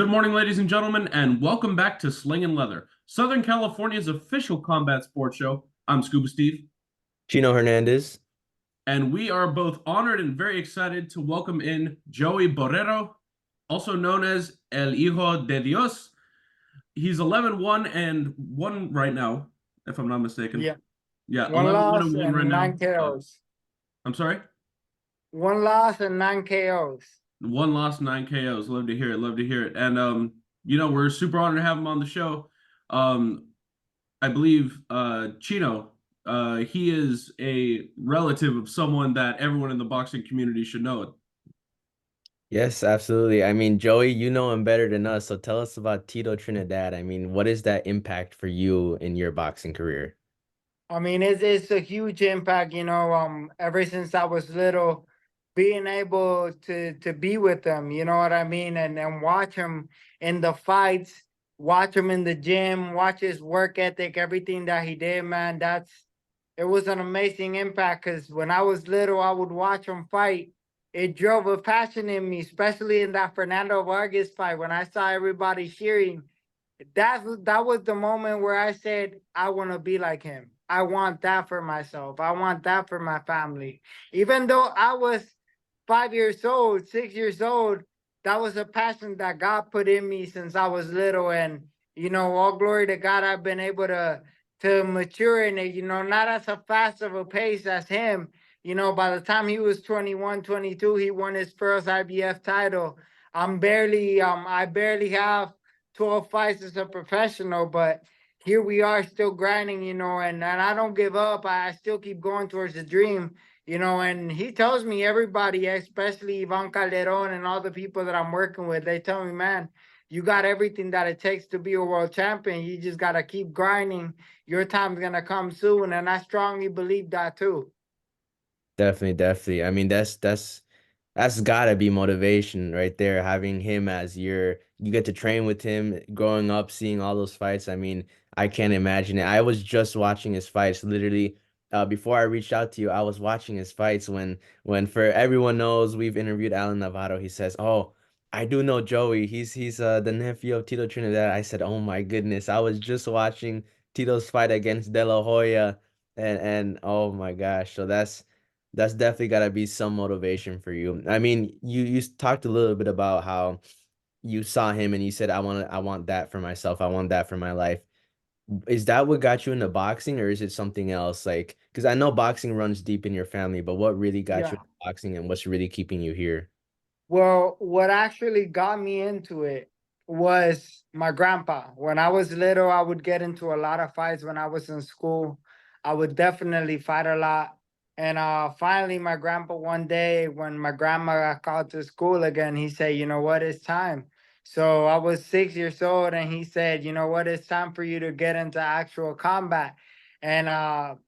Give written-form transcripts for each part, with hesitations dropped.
Good morning, ladies and gentlemen, and welcome back to Slingin Leather, Southern California's official combat sports show. I'm Scuba Steve, Chino Hernandez. and we are both honored and very excited to welcome in Joey Borrero, also known as El Hijo de Dios. He's 11-1 and 1 right now, if I'm not mistaken. Yeah, Yeah, one 11-1 loss and 1 right and now. nine KOs. I'm sorry? One loss and nine KOs. One loss, 9 KOs. Love to hear it. Love to hear it. And we're super honored to have him on the show. Um, I believe Chino, he is a relative of someone that everyone in the boxing community should know. Yes, absolutely. I mean, Joey, you know him better than us, so tell us about Tito Trinidad. I mean, what is that impact for you in your boxing career? I mean, it's a huge impact, ever since I was little, being able to be with them, you know what I mean? And watch him in the fights, watch him in the gym, watch his work ethic, everything that he did, man. It was an amazing impact because when I was little, I would watch him fight. It drove a passion in me, especially in that Fernando Vargas fight when I saw everybody cheering. That was the moment where I said, I want to be like him. I want that for myself. I want that for my family. Even though I was 5 years old, 6 years old, that was a passion that God put in me since I was little. And all glory to God, I've been able to mature in it, not as a fast of a pace as him. By the time he was 21, 22, he won his first IBF title. I barely have 12 fights as a professional, but here we are still grinding, and I don't give up. I still keep going towards the dream, and he tells me everybody, especially Ivan Calderon and all the people that I'm working with, they tell me, man, you got everything that it takes to be a world champion. You just got to keep grinding. Your time's going to come soon. And I strongly believe that too. Definitely, definitely. I mean, that's gotta be motivation right there, having him as you get to train with him, growing up, seeing all those fights. I mean, I can't imagine it. I was just watching his fights literally before I reached out to you. I was watching his fights when for everyone knows we've interviewed Alan Navarro. He says, "Oh, I do know Joey. He's the nephew of Tito Trinidad." I said, "Oh my goodness." I was just watching Tito's fight against De La Hoya and oh my gosh. So that's definitely got to be some motivation for you. I mean, you talked a little bit about how you saw him and you said, I want that for myself. I want that for my life. Is that what got you into boxing, or is it something else? Like, because I know boxing runs deep in your family, but what really got you Yeah. into boxing and what's really keeping you here? Well, what actually got me into it was my grandpa. When I was little, I would get into a lot of fights when I was in school. I would definitely fight a lot. And finally, my grandpa, one day when my grandma got called to school again, he said, you know what, it's time. So I was 6 years old, and he said, you know what, it's time for you to get into actual combat. And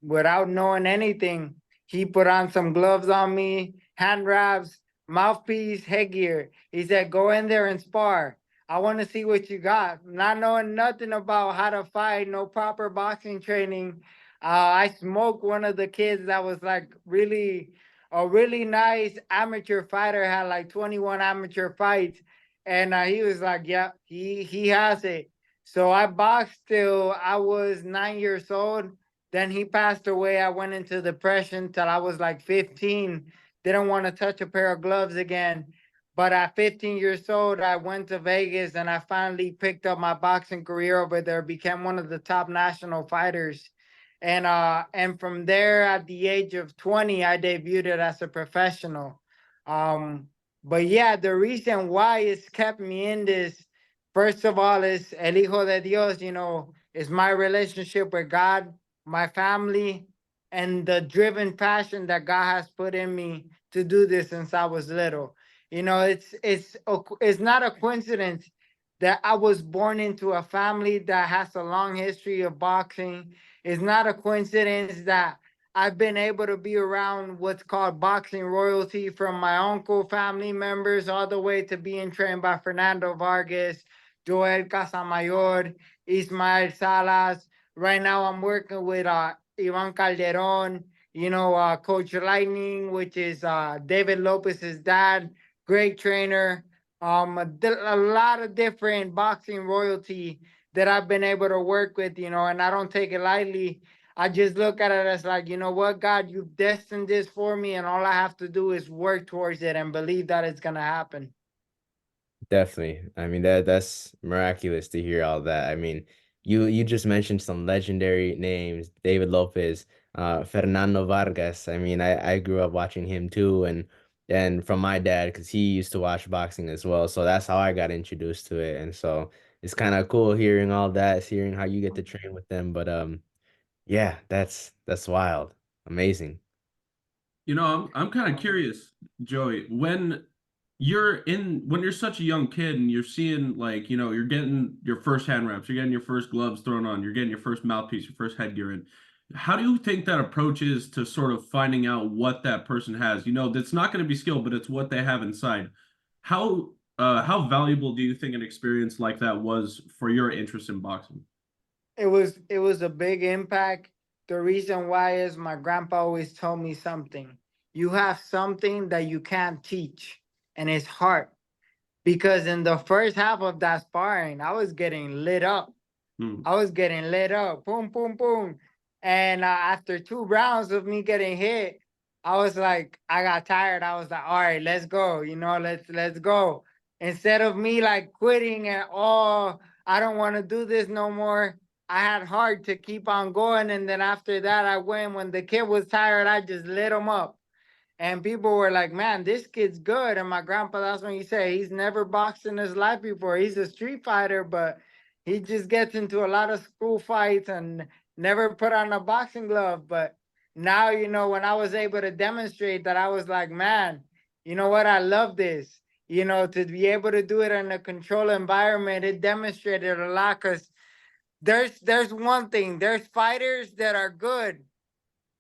without knowing anything, he put on some gloves on me, hand wraps, mouthpiece, headgear. He said, go in there and spar. I want to see what you got. Not knowing nothing about how to fight, no proper boxing training. I smoked one of the kids that was like a really nice amateur fighter, had like 21 amateur fights. And he was like, yeah, he has it. So I boxed till I was 9 years old. Then he passed away. I went into depression till I was like 15, didn't want to touch a pair of gloves again. But at 15 years old, I went to Vegas and I finally picked up my boxing career over there, became one of the top national fighters. And from there at the age of 20, I debuted as a professional. Um but yeah, the reason why it's kept me in this, first of all, is El Hijo de Dios, is my relationship with God, my family, and the driven passion that God has put in me to do this since I was little. It's not a coincidence that I was born into a family that has a long history of boxing. It's not a coincidence that I've been able to be around what's called boxing royalty, from my uncle, family members, all the way to being trained by Fernando Vargas, Joel Casamayor, Ismael Salas. Right now, I'm working with Ivan Calderon, Coach Lightning, which is David Lopez's dad, great trainer. a lot of different boxing royalty that I've been able to work with, and I don't take it lightly. I just look at it as like, you know what, God, you've destined this for me, and all I have to do is work towards it and believe that it's gonna happen. Definitely. I mean that's miraculous to hear all that. I mean, you just mentioned some legendary names, David Lopez, Fernando Vargas. I mean, I grew up watching him too, and from my dad because he used to watch boxing as well. So that's how I got introduced to it. And so it's kind of cool hearing all that, hearing how you get to train with them. But yeah, that's wild. Amazing. I'm kind of curious, Joey, when you're such a young kid and you're seeing like, you're getting your first hand wraps, you're getting your first gloves thrown on, you're getting your first mouthpiece, your first headgear in. How do you think that approach is to sort of finding out what that person has? That's not going to be skill, but it's what they have inside. How valuable do you think an experience like that was for your interest in boxing? It was a big impact. The reason why is my grandpa always told me something. You have something that you can't teach, and it's heart. Because in the first half of that sparring, I was getting lit up. Hmm. I was getting lit up, boom, boom, boom. And after 2 rounds of me getting hit, I was like, I got tired. I was like, all right, let's go. Let's go. Instead of me like quitting and I don't want to do this no more. I had heart to keep on going. And then after that, I went when the kid was tired, I just lit him up. And people were like, man, this kid's good. And my grandpa, that's when he said he's never boxed in his life before. He's a street fighter, but he just gets into a lot of school fights and never put on a boxing glove. But now, when I was able to demonstrate that, I was like, man, you know what? I love this. To be able to do it in a controlled environment, it demonstrated a lot because there's one thing, there's fighters that are good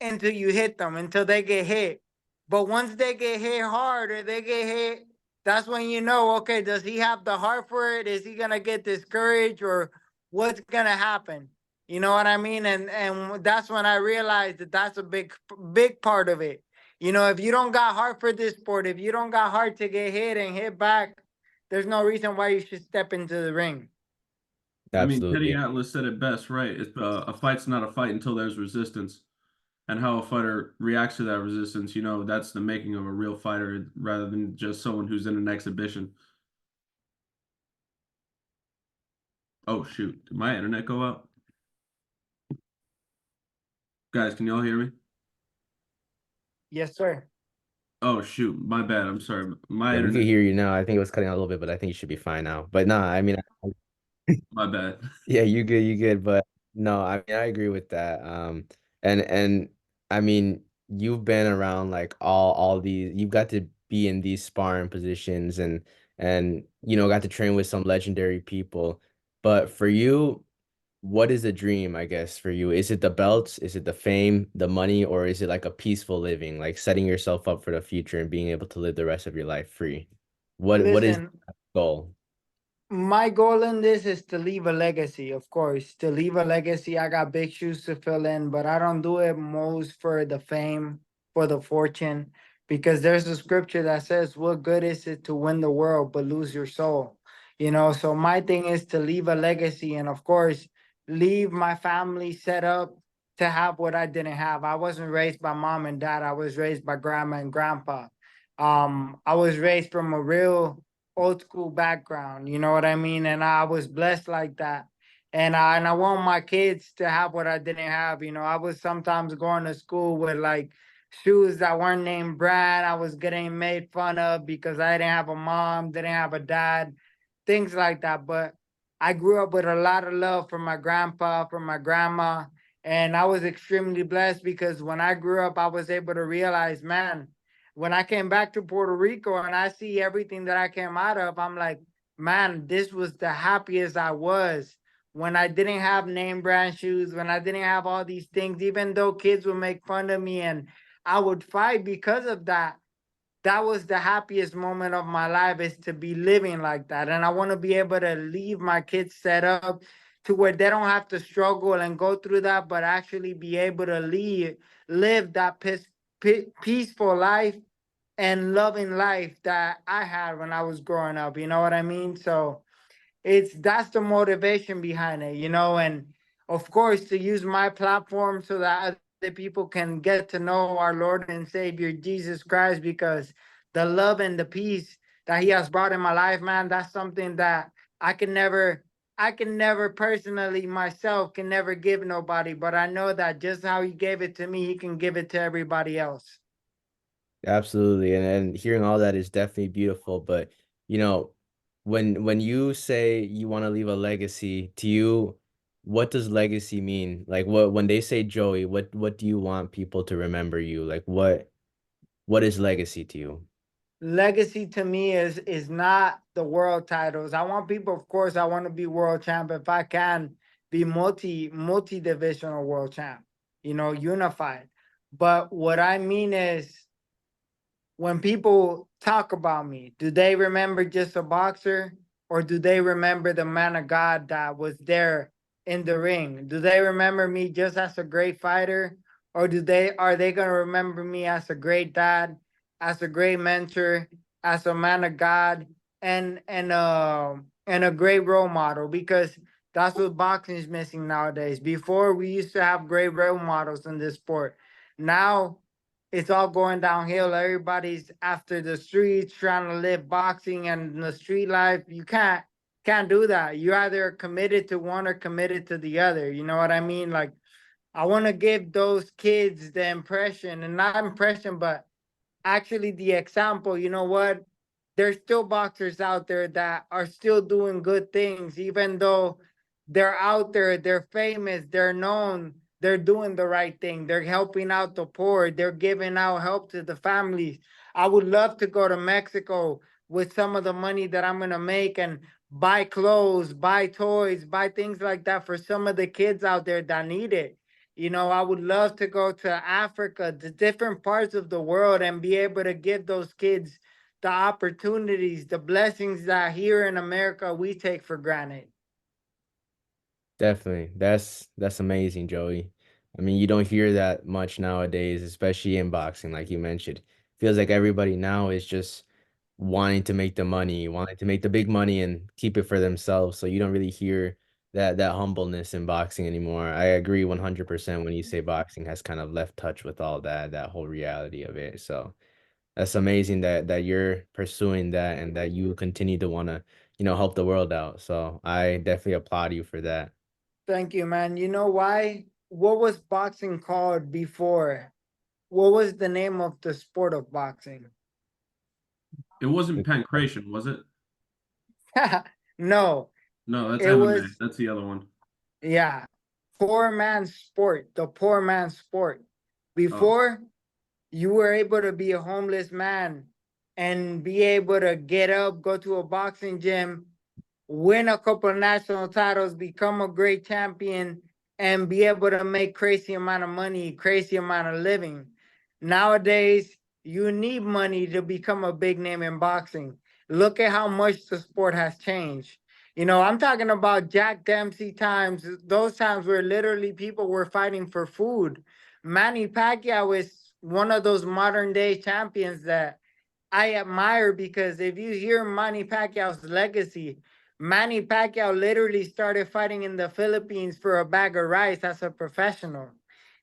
until you hit them, until they get hit. But once they get hit hard or they get hit, that's when you know, okay, does he have the heart for it? Is he gonna get discouraged or what's gonna happen? You know what I mean? And that's when I realized that that's a big part of it. If you don't got heart for this sport, if you don't got heart to get hit and hit back, there's no reason why you should step into the ring. I mean, Teddy Absolutely. Atlas said it best, right? A fight's not a fight until there's resistance. And how a fighter reacts to that resistance, that's the making of a real fighter rather than just someone who's in an exhibition. Oh, shoot. Did my internet go out? Guys, can y'all hear me? Yes, sir. Oh, shoot. My bad. I'm sorry. My Yeah, we can internet, hear you now. I think it was cutting out a little bit, but I think you should be fine now. But no, I mean, my bad. yeah, you good. But no, I mean, I agree with that. And I mean, you've been around like all these. You've got to be in these sparring positions and got to train with some legendary people. But for you, what is the dream, I guess, for you? Is it the belts? Is it the fame, the money, or is it like a peaceful living, like setting yourself up for the future and being able to live the rest of your life free? What is Listen, the goal? my goal in this is to leave a legacy, of course. To leave a legacy, I got big shoes to fill in, but I don't do it most for the fame, for the fortune, because there's a scripture that says, what good is it to win the world but lose your soul? So my thing is to leave a legacy and, of course, leave my family set up to have what I didn't have. I wasn't raised by mom and dad, I was raised by grandma and grandpa. I was raised from a real old school background, you know what I mean? And I was blessed like that. And I want my kids to have what I didn't have. I was sometimes going to school with like shoes that weren't named brand. I was getting made fun of because I didn't have a mom, didn't have a dad, things like that. But I grew up with a lot of love from my grandpa, from my grandma. And I was extremely blessed because when I grew up, I was able to realize, man, when I came back to Puerto Rico and I see everything that I came out of, I'm like, man, this was the happiest I was when I didn't have name brand shoes, when I didn't have all these things, even though kids would make fun of me and I would fight because of that. That was the happiest moment of my life is to be living like that. And I want to be able to leave my kids set up to where they don't have to struggle and go through that, but actually be able to live that peaceful life and loving life that I had when I was growing up. You know what I mean? So that's the motivation behind it, and of course to use my platform so that other people can get to know our Lord and Savior Jesus Christ, because the love and the peace that he has brought in my life, man, that's something that I can never I can never personally myself can never give nobody, but I know that just how he gave it to me, he can give it to everybody else. Absolutely. And hearing all that is definitely beautiful. But you know, when you say you want to leave a legacy, to you, what does legacy mean? Like what when they say Joey, what do you want people to remember you? Like what is legacy to you? Legacy to me is not the world titles. I want people, of course, I want to be world champ if I can be multi divisional world champ, unified. But what I mean is, when people talk about me, do they remember just a boxer, or do they remember the man of God that was there in the ring? Do they remember me just as a great fighter, or are they going to remember me as a great dad, as a great mentor, as a man of God, and a great role model? Because that's what boxing is missing nowadays. Before, we used to have great role models in this sport. Now it's all going downhill. Everybody's after the streets, trying to live boxing and the street life. You can't do that. You're either committed to one or committed to the other. You know what I mean? Like, I want to give those kids the impression, and not impression, but actually the example. You know what? There's still boxers out there that are still doing good things, even though they're out there, they're famous, they're known, they're doing the right thing, they're helping out the poor, they're giving out help to the families. I would love to go to Mexico with some of the money that I'm gonna make and buy clothes, buy toys, buy things like that for some of the kids out there that need it. I would love to go to Africa, the different parts of the world, and be able to give those kids the opportunities, the blessings that here in America we take for granted. Definitely. That's amazing, Joey. I mean, you don't hear that much nowadays, especially in boxing, like you mentioned. Feels like everybody now is just wanting to make the money, wanting to make the big money and keep it for themselves. So you don't really hear that humbleness in boxing anymore. I agree 100% when you say boxing has kind of left touch with all that whole reality of it. So that's amazing that you're pursuing that and that you continue to want to, help the world out. So I definitely applaud you for that. Thank you, man. You know why? What was boxing called before? What was the name of the sport of boxing? It wasn't pancration, was it? No, No, that's it MMA. was, That's the other one. yeah, poor man's sport, the poor man's sport. Oh, Before, you were able to be a homeless man and be able to get up, go to a boxing gym, win a couple of national titles, become a great champion, and be able to make crazy amount of money, crazy amount of living. Nowadays, you need money to become a big name in boxing. Look at how much the sport has changed. I'm talking about Jack Dempsey times, those times where literally people were fighting for food. Manny Pacquiao is one of those modern day champions that I admire, because if you hear Manny Pacquiao's legacy, Manny Pacquiao literally started fighting in the Philippines for a bag of rice as a professional.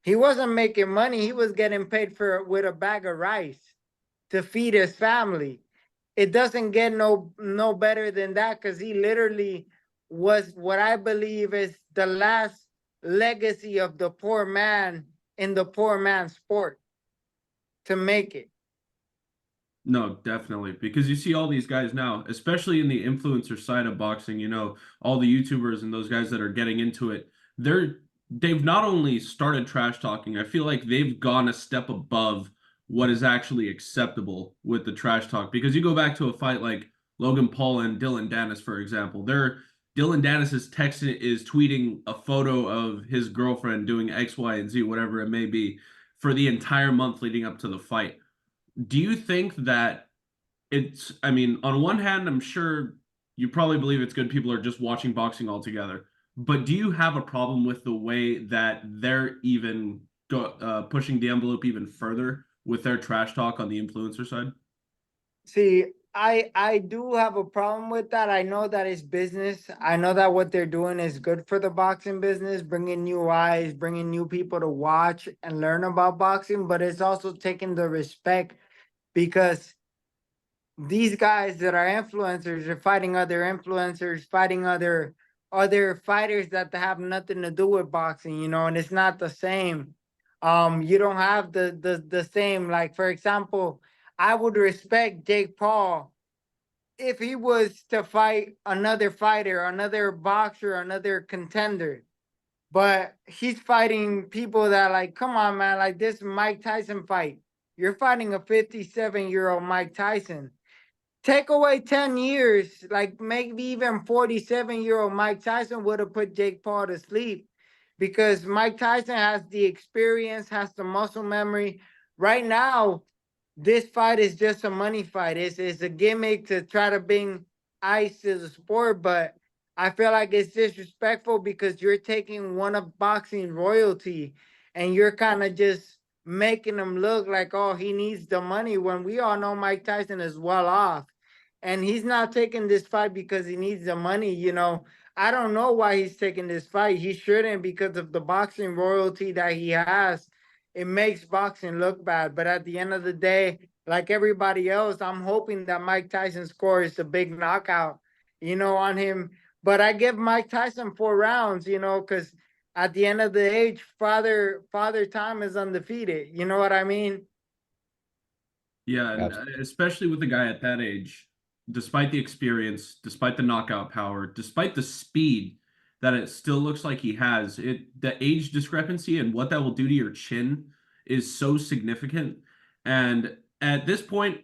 He wasn't making money, he was getting paid for with a bag of rice to feed his family. It doesn't get no better than that, because he literally was what I believe is the last legacy of the poor man in the poor man's sport to make it. no, definitely. Because you see all these guys now, especially in the influencer side of boxing, all the YouTubers and those guys that are getting into it, they've not only started trash talking, I feel like they've gone a step above what is actually acceptable with the trash talk. Because you go back to a fight like Logan Paul and Dylan Dennis, for example, Dylan Dennis is tweeting a photo of his girlfriend doing X, Y, and Z, whatever it may be, for the entire month leading up to the fight. Do you think that I mean, on one hand, I'm sure you probably believe it's good people are just watching boxing altogether, but do you have a problem with the way that they're even pushing the envelope even further with their trash talk on the influencer side? See, I do have a problem with that. I know that it's business. I know that what they're doing is good for the boxing business, bringing new eyes, bringing new people to watch and learn about boxing, but it's also taking the respect because these guys that are influencers are fighting other influencers, fighting other fighters that have nothing to do with boxing, and it's not the same. You don't have the same, like for example, I would respect Jake Paul if he was to fight another fighter, another boxer, another contender. But he's fighting people that like, come on, man, like this Mike Tyson fight. You're fighting a 57-year-old Mike Tyson. Take away 10 years, like maybe even 47-year-old Mike Tyson would have put Jake Paul to sleep because Mike Tyson has the experience, has the muscle memory. Right now, this fight is just a money fight. It's a gimmick to try to bring ice to the sport, but I feel like it's disrespectful because you're taking one of boxing royalty and you're kind of just making him look like, oh, he needs the money when we all know Mike Tyson is well off. And he's not taking this fight because he needs the money. I don't know why he's taking this fight. He shouldn't because of the boxing royalty that he has. It makes boxing look bad. But at the end of the day, like everybody else, I'm hoping that Mike Tyson scores a big knockout, on him. But I give Mike Tyson 4 rounds, because at the end of the age, father time is undefeated. You know what I mean? Yeah, and Absolutely. especially with a guy at that age, despite the experience, despite the knockout power, despite the speed that it still looks like he has, the age discrepancy and what that will do to your chin is so significant. And at this point,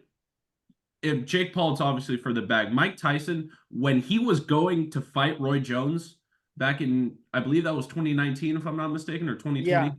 if Jake Paul, it's obviously for the bag. Mike Tyson, when he was going to fight Roy Jones back in, I believe that was 2019, if I'm not mistaken, or Yeah. 2020,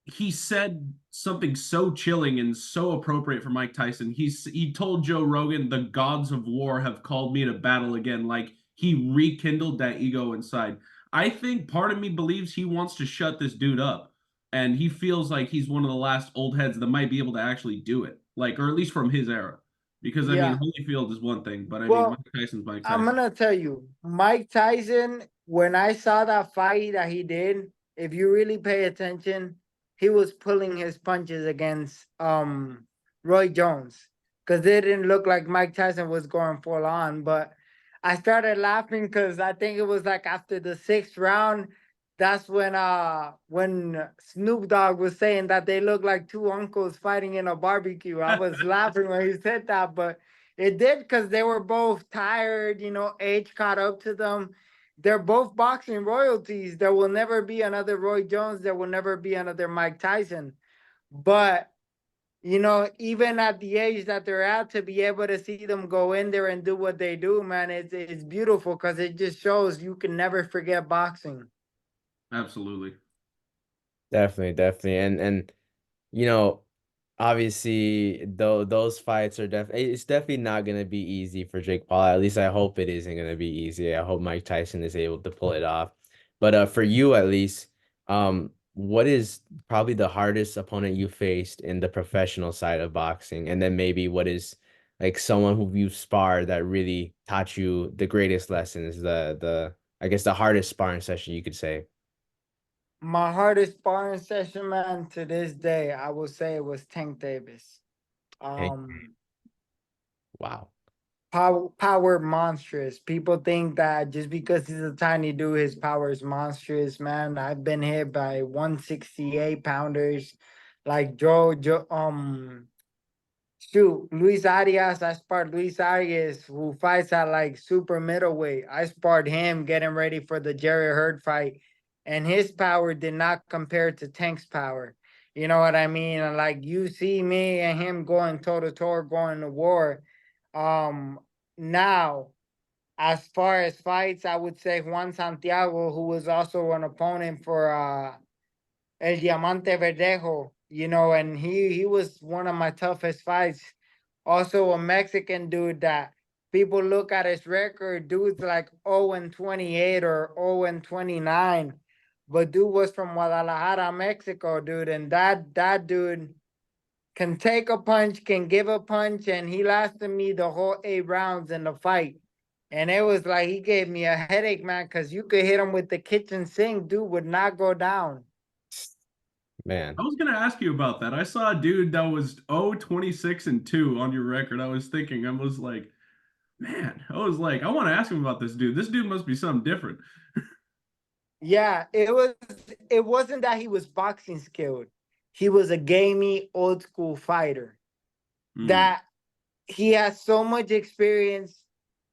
he said something so chilling and so appropriate for Mike Tyson. He told Joe Rogan, "The gods of war have called me to battle again." Like he rekindled that ego inside. I think part of me believes he wants to shut this dude up, and he feels like he's one of the last old heads that might be able to actually do it, like or at least from his era. Because I mean, Yeah. Holyfield is one thing, but I mean, Mike Well, Tyson's Mike I'm Tyson. gonna tell you, Mike Tyson, when I saw that fight that he did, if you really pay attention, he was pulling his punches against Roy Jones. Because it didn't look like Mike Tyson was going full on. But I started laughing because I think it was like after the 6th round, that's when Snoop Dogg was saying that they look like two uncles fighting in a barbecue. I was laughing when he said that, but it did because they were both tired, age caught up to them. They're both boxing royalties. There will never be another Roy Jones. There will never be another Mike Tyson. But, even at the age that they're at, to be able to see them go in there and do what they do, man, it's beautiful because it just shows you can never forget boxing. Absolutely. Definitely, definitely. And you know, obviously though those fights are definitely it's definitely not gonna be easy for Jake Paul. At least I hope it isn't gonna be easy. I hope Mike Tyson is able to pull it off. But for you at least, what is probably the hardest opponent you faced in the professional side of boxing? And then maybe what is like someone who you've sparred that really taught you the greatest lessons, the I guess the hardest sparring session you could say. My hardest sparring session, man, to this day, I will say it was Tank Davis. Hey, Um, wow. power monstrous. People think that just because he's a tiny dude, his power is monstrous. Man, I've been hit by 168 pounders, like shoot, Luis Arias. I sparred Luis Arias, who fights at like super middleweight. I sparred him getting ready for the Jerry Hurd fight, and his power did not compare to Tank's power. You know what I mean? And like you see me and him going toe to toe, going to war. Um, Now, as far as fights, I would say Juan Santiago, who was also an opponent for El Diamante Verdejo, and he was one of my toughest fights. Also, a Mexican dude that people look at his record, dude's like 0 and 28 or 0 and 29. But dude was from Guadalajara, Mexico, dude. And that dude can take a punch, can give a punch, and he lasted me the whole 8 rounds in the fight. And it was like he gave me a headache, man, because you could hit him with the kitchen sink, dude would not go down. Man. I was gonna ask you about that. I saw a dude that was 0-26-2 on your record. I was thinking, I was like, man, I was like, I want to ask him about this dude. This dude must be something different. Yeah, it wasn't that he was boxing skilled. He was a gamey old school fighter Hmm. that he has so much experience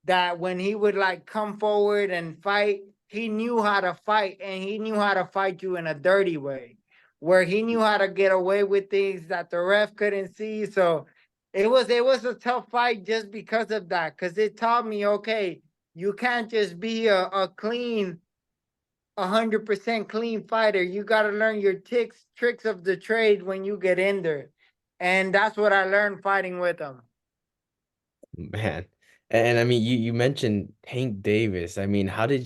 that when he would like come forward and fight, he knew how to fight, and he knew how to fight you in a dirty way, where he knew how to get away with things that the ref couldn't see. So it was a tough fight just because of that, because it taught me, okay, you can't just be a clean 100% clean fighter. You got to learn your tricks of the trade when you get in there. And that's what I learned fighting with him. Man. And I mean you mentioned Tank Davis. I mean, how do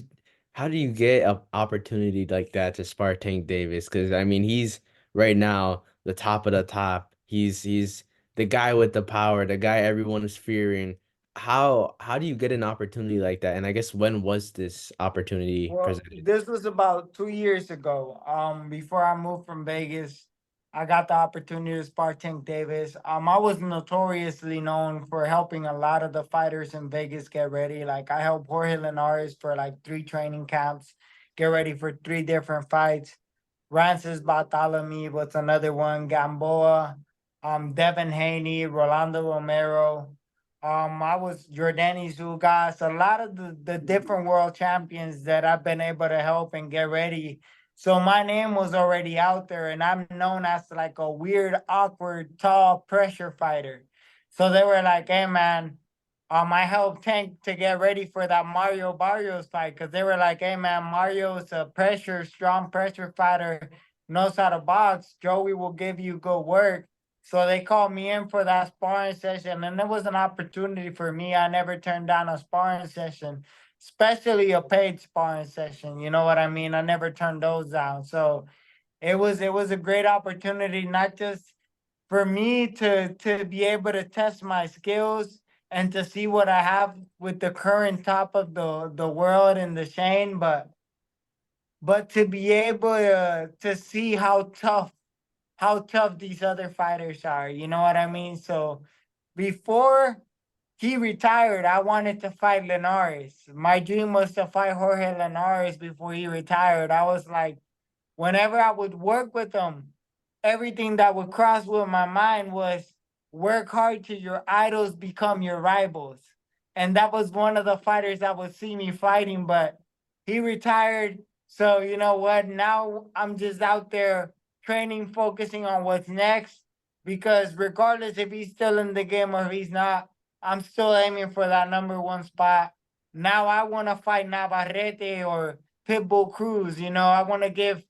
you get an opportunity like that to spar Tank Davis? Because I mean he's right now the top of the top. He's the guy with the power, the guy everyone is fearing. How do you get an opportunity like that? And I guess when was this opportunity Well, presented? this was about 2 years ago. Before I moved from Vegas, I got the opportunity to spar Tank Davis. I was notoriously known for helping a lot of the fighters in Vegas get ready. Like I helped Jorge Linares for like 3 training camps, get ready for 3 different fights. Rances Bartolome was another one. Gamboa, Devin Haney, Rolando Romero. I was Jordani Zugas, a lot of the different world champions that I've been able to help and get ready. So my name was already out there, and I'm known as like a weird, awkward, tall pressure fighter. So they were like, "Hey, man, I helped Tank to get ready for that Mario Barrios fight because they were like, hey, man, Mario's a strong pressure fighter, knows how to box. Joey will give you good work." So they called me in for that sparring session, and it was an opportunity for me. I never turned down a sparring session, especially a paid sparring session. You know what I mean? I never turned those down. So it was a great opportunity, not just for me to be able to test my skills and to see what I have with the current top of the world in the Shane, but to be able to see how tough these other fighters are. You know what I mean? So before he retired, I wanted to fight Linares. My dream was to fight Jorge Linares before he retired. I was like, whenever I would work with him, everything that would cross with my mind was work hard till your idols become your rivals. And that was one of the fighters that would see me fighting, but he retired. So, you know what? Now I'm just out there training, focusing on what's next. Because regardless if he's still in the game or if he's not, I'm still aiming for that number 1 spot. Now I want to fight Navarrete or Pitbull Cruz. I want to give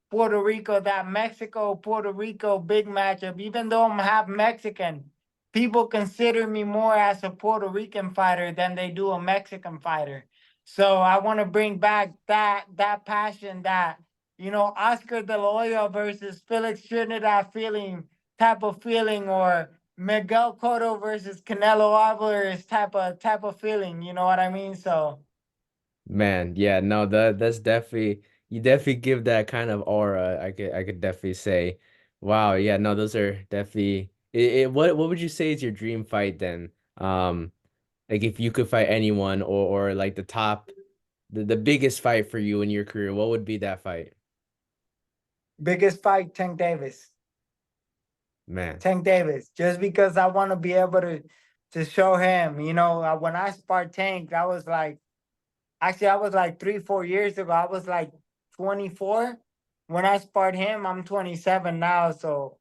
Puerto Rico, that Mexico Puerto Rico big matchup. Even though I'm half Mexican, people consider me more as a Puerto Rican fighter than they do a Mexican fighter. So I want to bring back that passion, that Oscar De La Hoya versus Felix Trinidad feeling, type of feeling, or Miguel Cotto versus Canelo Alvarez type of feeling. You know what I mean? So Man, yeah, no, that's definitely you definitely give that kind of aura. I could definitely say, wow, yeah, no, those are definitely what would you say is your dream fight then? Like if you could fight anyone or like the top the biggest fight for you in your career, what would be that fight? biggest fight, Tank Davis. Man. Tank Davis, just because I want to be able to show him. When I sparred Tank, that was like actually I was like 3 4 years ago. I was like 24 when I sparred him. I'm 27 now, so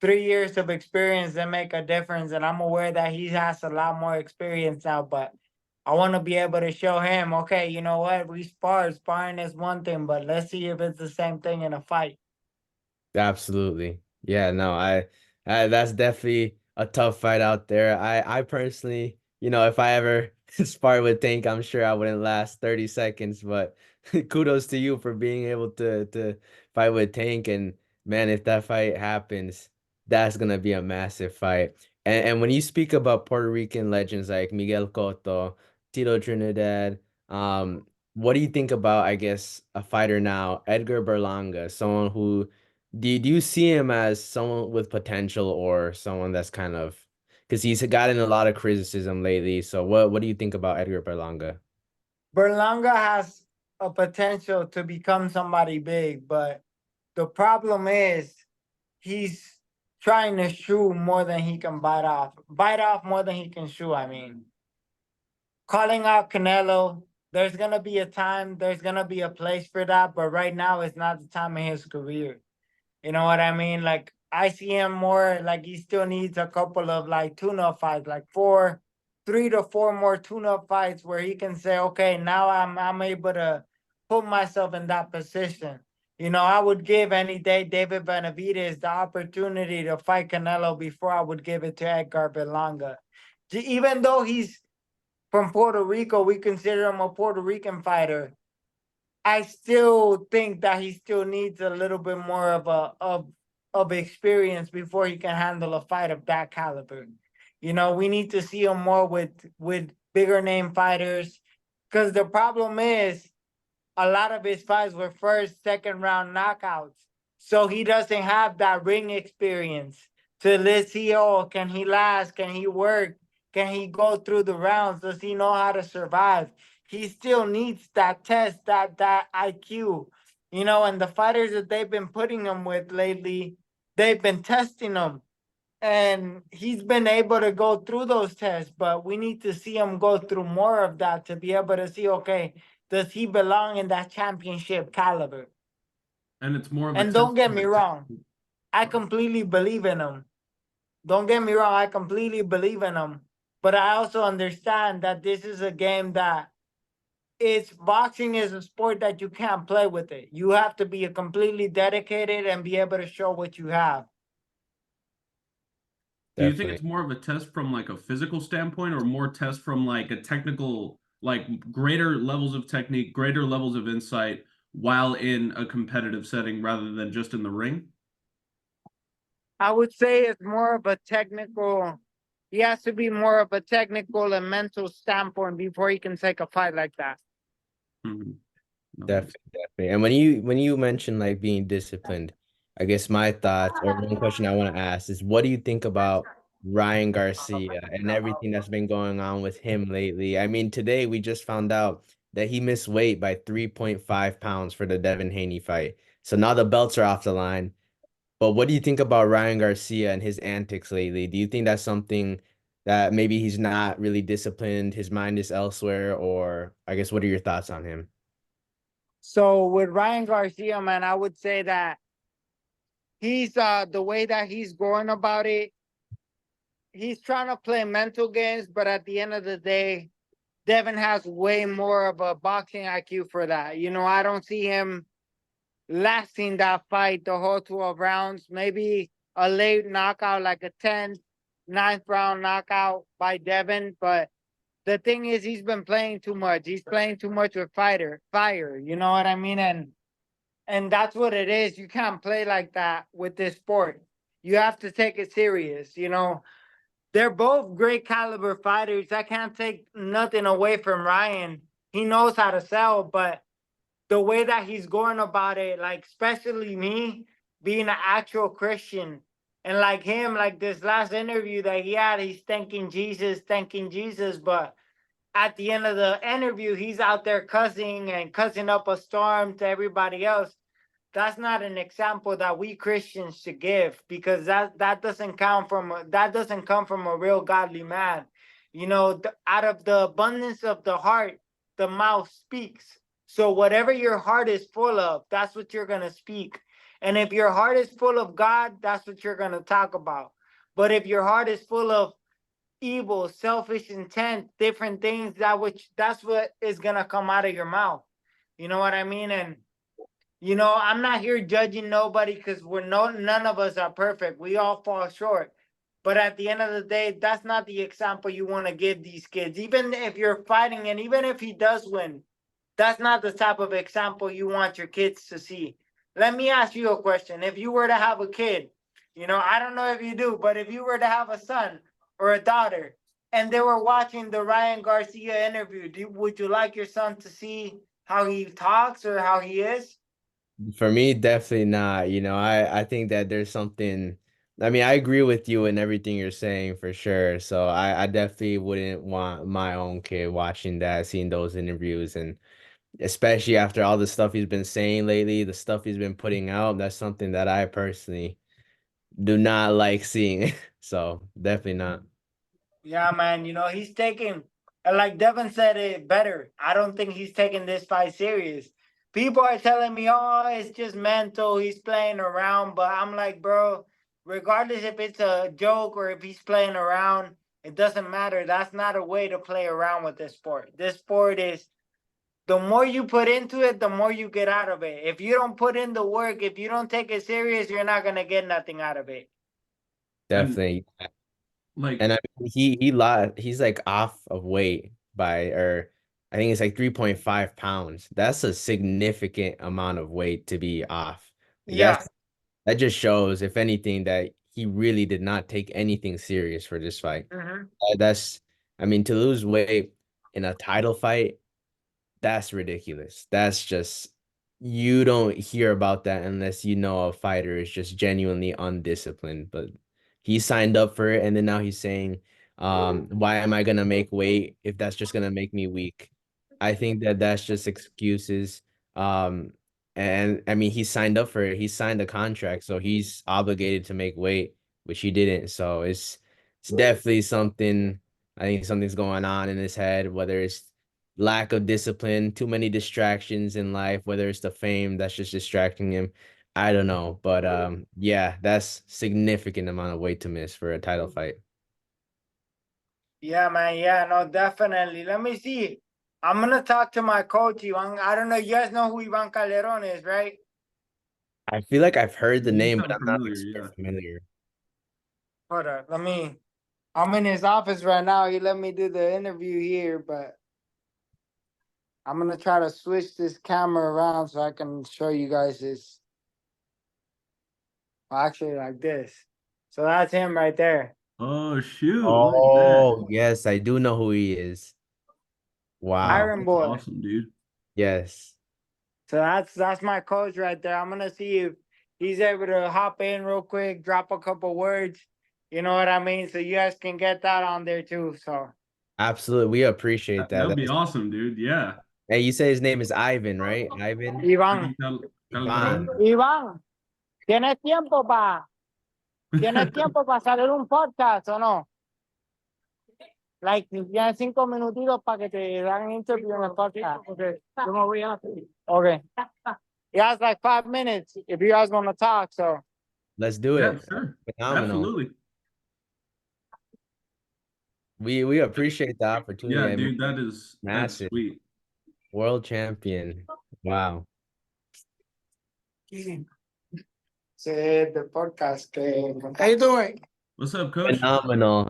3 years of experience that make a difference. And I'm aware that he has a lot more experience now, but I want to be able to show him, okay, you know what? We sparred. Sparring is one thing, but let's see if it's the same thing in a fight. Absolutely. Yeah, no, I that's definitely a tough fight out there. I personally, if I ever spar with Tank, I'm sure I wouldn't last 30 seconds, but kudos to you for being able to fight with Tank and man, if that fight happens, that's gonna be a massive fight. And when you speak about Puerto Rican legends like Miguel Cotto, Tito Trinidad, what do you think about, I guess, a fighter now, Edgar Berlanga, someone who do you see him as someone with potential or someone that's kind of because he's gotten a lot of criticism lately. So what do you think about Edgar Berlanga? Berlanga has a potential to become somebody big, but the problem is he's trying to chew more than he can bite off more than he can chew. I mean, calling out Canelo, there's gonna be a time, there's gonna be a place for that, but right now is not the time in his career. You know what I mean? Like I see him more like he still needs a couple of like tune-up fights, like 3 to 4 more tune-up fights where he can say, okay, now I'm able to put myself in that position. You know, I would give any day David Benavidez the opportunity to fight Canelo before I would give it to Edgar Berlanga. Even though he's from Puerto Rico, we consider him a Puerto Rican fighter. I still think that he still needs a little bit more of experience before he can handle a fight of that caliber. You know, we need to see him more with bigger name fighters, because the problem is a lot of his fights were first, second round knockouts. So he doesn't have that ring experience to see, oh, can he last? Can he work? Can he go through the rounds? Does he know how to survive? He still needs that test, that IQ, you know, and the fighters that they've been putting him with lately, they've been testing him. And he's been able to go through those tests, but we need to see him go through more of that to be able to see, okay, does he belong in that championship caliber? And it's more of a And test don't get of me the wrong, technique. I completely believe in him. Don't get me wrong, I completely believe in him. But I also understand that this is a game that boxing is a sport that you can't play with it. You have to be a completely dedicated and be able to show what you have. Do you think Definitely. it's more of a test from like a physical standpoint or more test from like a technical, like greater levels of technique, greater levels of insight while in a competitive setting rather than just in the ring? I would say it's more of a technical, he has to be more of a technical and mental standpoint before he can take a fight like that. Mhm. No, Definitely, definitely. And when you mention like being disciplined, I guess my thoughts or one question I want to ask is what do you think about Ryan Garcia and everything that's been going on with him lately? I mean, today we just found out that he missed weight by 3.5 pounds for the Devin Haney fight. So now the belts are off the line. But what do you think about Ryan Garcia and his antics lately? Do you think that's something that maybe he's not really disciplined, his mind is elsewhere, or I guess what are your thoughts on him? So with Ryan Garcia, man, I would say that he's the way that he's going about it, he's trying to play mental games, but at the end of the day, Devin has way more of a boxing IQ for that. You know, I don't see him lasting that fight the whole 12 rounds. Maybe a late knockout, like a 10th, ninth round knockout by Devin. But the thing is, he's been playing too much. He's playing too much with fire. You know what I mean? And that's what it is. You can't play like that with this sport. You have to take it serious. You know, they're both great caliber fighters. I can't take nothing away from Ryan. He knows how to sell, but the way that he's going about it, like especially me being an actual Christian, and like him, like this last interview that he had, he's thanking Jesus, but at the end of the interview, he's out there cussing and cussing up a storm to everybody else. That's not an example that we Christians should give, because that doesn't come from a real godly man. You know, out of the abundance of the heart, the mouth speaks. So whatever your heart is full of, that's what you're gonna speak. And if your heart is full of God, that's what you're gonna talk about. But if your heart is full of evil, selfish intent, different things, that's what is gonna come out of your mouth. You know what I mean? And you know, I'm not here judging nobody, because none of us are perfect. We all fall short. But at the end of the day, that's not the example you want to give these kids. Even if you're fighting, and even if he does win, that's not the type of example you want your kids to see. Let me ask you a question. If you were to have a kid, I don't know if you do, but if you were to have a son or a daughter and they were watching the Ryan Garcia interview, would you like your son to see how he talks or how he is? For me, definitely not. I think that there's something. I mean, I agree with you in everything you're saying for sure. So I definitely wouldn't want my own kid watching that, seeing those interviews, and especially after all the stuff he's been saying lately, the stuff he's been putting out, that's something that I personally do not like seeing. So definitely not. Yeah, man. He's taking, like Devin said it better. I don't think he's taking this fight serious. People are telling me, oh, it's just mental. He's playing around. But I'm like, bro, regardless if it's a joke or if he's playing around, it doesn't matter. That's not a way to play around with this sport. This sport is the more you put into it, the more you get out of it. If you don't put in the work, if you don't take it serious, you're not going to get nothing out of it. And Definitely. like, And I mean, he's like off of weight by, or I think it's like 3.5 pounds. That's a significant amount of weight to be off. Like Yeah. that just shows, if anything, that he really did not take anything serious for this fight. Hmm. That's, I mean, to lose weight in a title fight, that's ridiculous. That's just, you don't hear about that unless you know a fighter is just genuinely undisciplined. But he signed up for it, and then now he's saying, why am I gonna make weight if that's just gonna make me weak? I think that that's just excuses. Um, and I mean, he signed up for it. He signed a contract, so he's obligated to make weight, which he didn't. So it's definitely something. I think something's going on in his head, whether it's lack of discipline, too many distractions in life, whether it's the fame that's just distracting him. I don't know. But yeah, that's significant amount of weight to miss for a title fight. Yeah, man. Yeah, no, definitely. Let me see. I'm gonna talk to my coach, Ivan. I don't know. You guys know who Ivan Calderon is, right? I feel like I've heard the you name, but sound I'm not like familiar, super yeah. familiar. Hold up. I'm in his office right now. He let me do the interview here, but I'm gonna try to switch this camera around so I can show you guys this. Well, actually, like this. So that's him right there. Oh shoot, look at that. Oh, yes, I do know who he is. Wow. Iron That's Boy. awesome, dude. Yes. So that's my coach right there. I'm gonna see if he's able to hop in real quick, drop a couple words. You know what I mean? So you guys can get that on there too. So Absolutely. We appreciate That that. would be That's, awesome, dude. Yeah. hey, you say his name is Ivan, right? Ivan? Iván, Ivan Calderon. Ivan. Iván, ¿tienes tiempo para salir un podcast o no? Like, ya 5 minutitos para que te hagan interview en el podcast. Okay. Yo me voy a Okay. Yeah, it's like 5 minutes if you guys want to talk. So Let's do Yeah, it. sure. Phenomenal. Absolutely. We appreciate the opportunity. Yeah, I mean, dude, that's massive sweet. world champion. Wow. say the podcast. How you doing? What's up, coach? Phenomenal.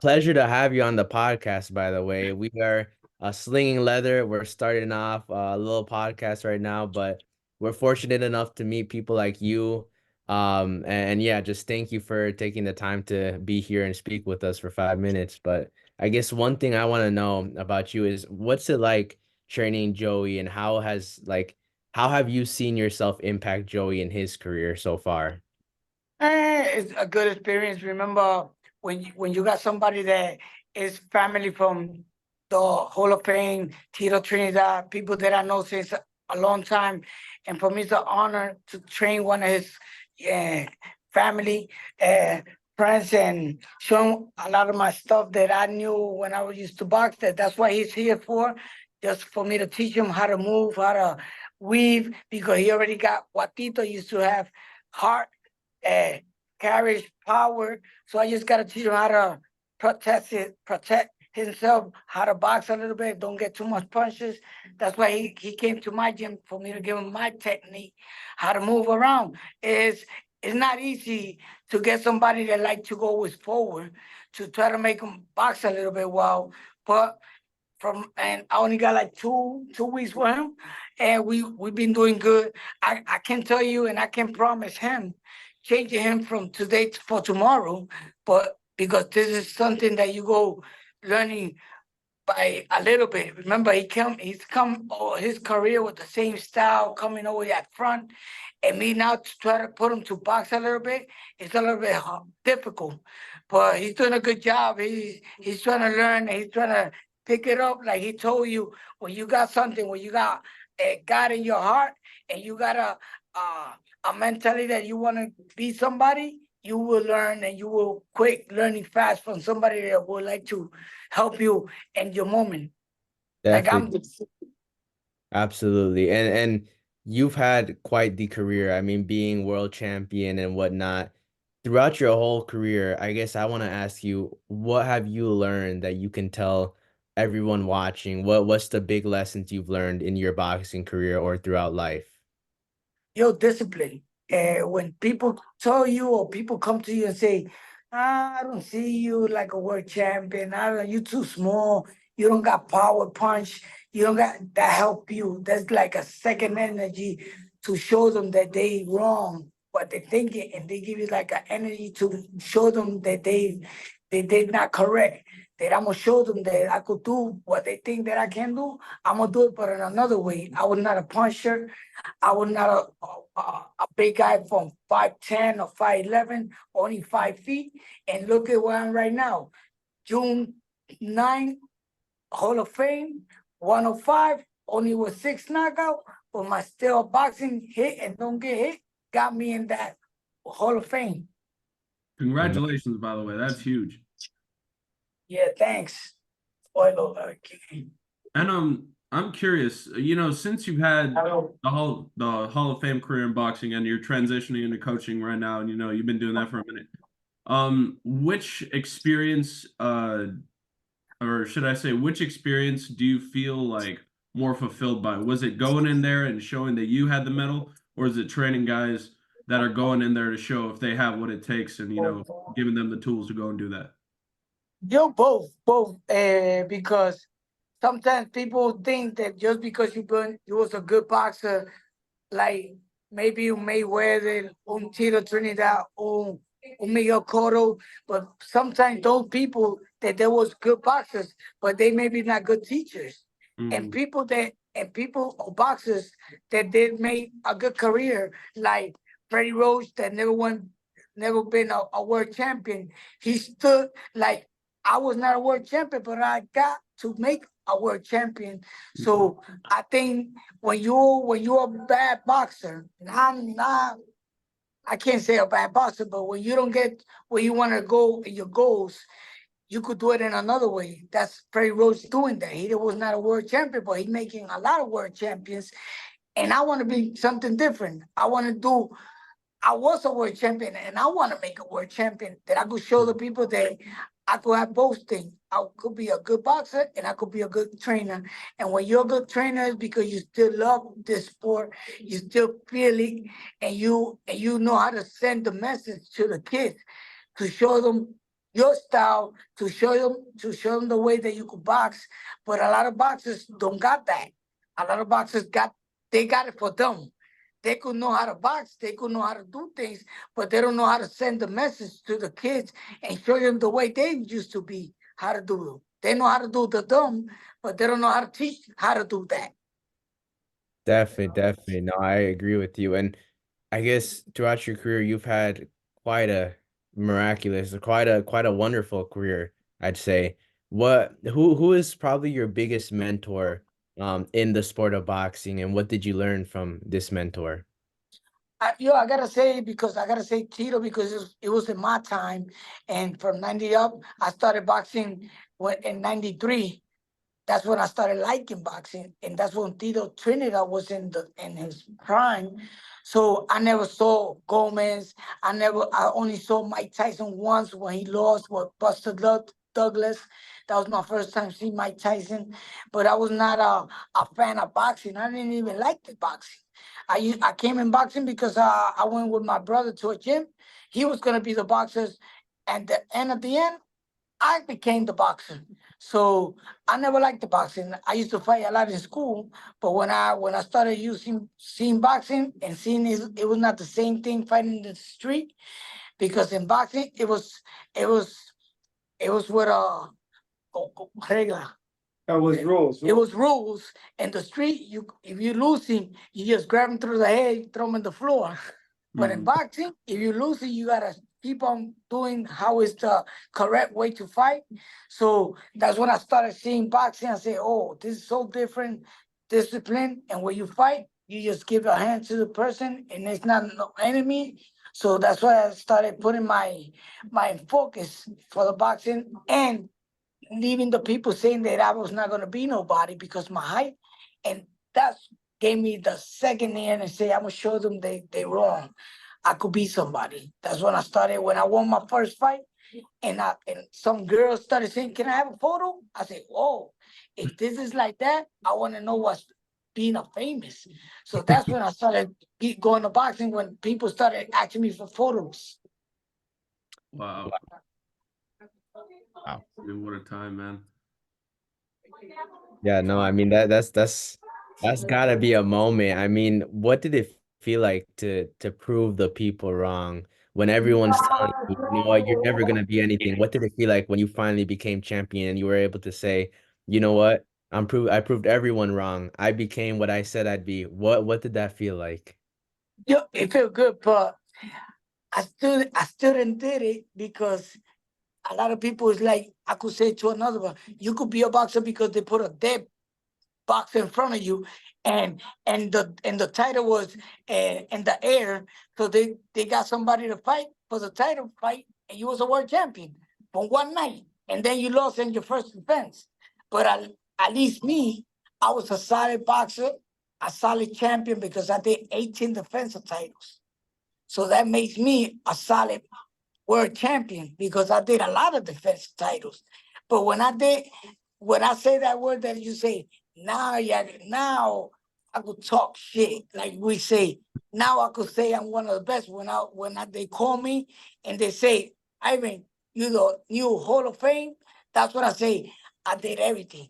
Pleasure to have you on the podcast, by the way. We are Slinging Leather. We're starting off a little podcast right now, but we're fortunate enough to meet people like you. And yeah, just thank you for taking the time to be here and speak with us for 5 minutes. But I guess one thing I want to know about you is, what's it like training Joey, and how have you seen yourself impact Joey in his career so far? It's a good experience. Remember when you got somebody that is family from the Hall of Fame, Tito Trinidad, people that I know since a long time, and for me it's an honor to train one of his uh, family friends and show him a lot of my stuff that I knew when I was used to box. That's what he's here for, just for me to teach him how to move, how to weave, because he already got what Tito used to have, heart, uh, carries power. So I just gotta teach him how to protect himself, how to box a little bit, don't get too much punches. That's why he came to my gym, for me to give him my technique, how to move around. It's not easy to get somebody that like to go with forward, to try to make him box a little bit well. But and I only got like two weeks with him, and we've been doing good. I can tell you, and I can promise him, changing him from today for tomorrow, but because this is something that you go learning by a little bit. Remember, he's come all his career with the same style, coming over at front, and me now to try to put him to box a little bit, it's a little bit difficult. But he's doing a good job. He's trying to learn. And he's trying to pick it up. Like he told you, when you got something, when you got God in your heart, and you got a mentality that you want to be somebody, you will learn, and you will quick learning fast from somebody that would like to help you in your moment. Like Definitely, absolutely. And you've had quite the career. I mean, being world champion and whatnot. Throughout your whole career, I guess I want to ask you, what have you learned that you can tell everyone watching? What's the big lessons you've learned in your boxing career or throughout life? Your discipline. When people tell you or people come to you and say, I don't see you like a world champion. I don't, you too small. You don't got power punch. You don't got that help you. That's like a second energy to show them that they wrong what they thinking, and they give you like an energy to show them that they did not correct. That I'm gonna show them that I could do what they think that I can do. I'm gonna do it, but in another way. I was not a puncher. I was not a big guy from 5'10" or 5'11", only 5 feet. And look at where I'm right now. June 9, Hall of Fame, 105, only with 6 knockout, but my still boxing hit and don't get hit got me in that Hall of Fame. Congratulations, by the way. That's huge. Yeah, thanks. Spoiler alert. And I'm curious, since you've had the Hall of Fame career in boxing and you're transitioning into coaching right now, and you've been doing that for a minute. Which experience, or should I say, which experience do you feel like more fulfilled by? Was it going in there and showing that you had the medal, or is it training guys that are going in there to show if they have what it takes and giving them the tools to go and do that? Yo, both, because sometimes people think that just because you was a good boxer, like maybe un Mayweather, un Tito Trinidad, un Miguel Cotto, but sometimes those people that they was good boxers, but they maybe not good teachers. And people or boxers that did make a good career, like Freddie Roach that never been a world champion. He stood like I was not a world champion, but I got to make a world champion. So I think when you're a bad boxer, not I can't say a bad boxer, but when you don't get where you want to go in your goals, you could do it in another way. That's Freddie Roach doing that. He was not a world champion, but he's making a lot of world champions. And I want to be something different. I was a world champion, and I want to make a world champion that I could show the people that I could have both things. I could be a good boxer and I could be a good trainer. And when you're a good trainer, it's because you still love this sport, you still feel it, and you know how to send the message to the kids to show them your style, to show them the way that you could box. But a lot of boxers don't got that. A lot of boxers got it for them. They could know how to box, they could know how to do things, but they don't know how to send the message to the kids and show them the way they used to be, how to do it. They know how to do the dumb, but they don't know how to teach how to do that. Definitely. No, I agree with you. And I guess throughout your career, you've had quite a miraculous, quite a wonderful career, I'd say. Who is probably your biggest mentor in the sport of boxing, and what did you learn from this mentor? I gotta say, because I gotta say Tito, because it was in my time, and from 90 up, I started boxing in 93. That's when I started liking boxing, and that's when Tito Trinidad was in his prime. So I never saw Gomez. I only saw Mike Tyson once when he lost with Buster Douglas. That was my first time seeing Mike Tyson, but I was not a fan of boxing. I didn't even like the boxing. I came in boxing because I went with my brother to a gym. He was gonna be the boxers, and at the end, I became the boxer. So I never liked the boxing. I used to fight a lot in school, but when I started seeing boxing and seeing it was not the same thing fighting in the street, because in boxing it was it was with regla. That was rules. It was rules. In the street, if you losing, you just grab him through the head, throw him on the floor. But in Mhm. boxing, if you losing, you gotta keep on doing how is the correct way to fight. So that's when I started seeing boxing. I say, oh, this is so different discipline. And when you fight, you just give a hand to the person, and it's not no enemy. So that's why I started putting my focus for the boxing and leaving the people saying that I was not gonna be nobody because my height, and that's gave me the second hand and say I'm gonna show them they wrong. I could be somebody. That's when I started. When I won my first fight, and some girls started saying, "Can I have a photo?" I said, "Oh, if this is like that, I want to know what's being a famous." So that's when I started going to boxing. When people started asking me for photos. Wow. Wow. I mean, what a time, man. Yeah, no, I mean that's gotta be a moment. I mean, what did it feel like to prove the people wrong when everyone's telling you, you know what, you're never gonna be anything? What did it feel like when you finally became champion and you were able to say, you know what, I proved everyone wrong. I became what I said I'd be. What did that feel like? Yeah, it felt good, but I still didn't did it because a lot of people is like, I could say to another one, you could be a boxer because they put a dead box in front of you, and the title was in the air, so they got somebody to fight for the title fight, and you was a world champion for one night, and then you lost in your first defense. But at least me, I was a solid boxer, a solid champion because I did 18 defensive titles. So that makes me a solid world champion because I did a lot of defense titles. But when I say that word that you say, now, yeah, now I could talk shit. Like we say, now I could say I'm one of the best they call me and they say, Ivan, you the new Hall of Fame. That's what I say. I did everything.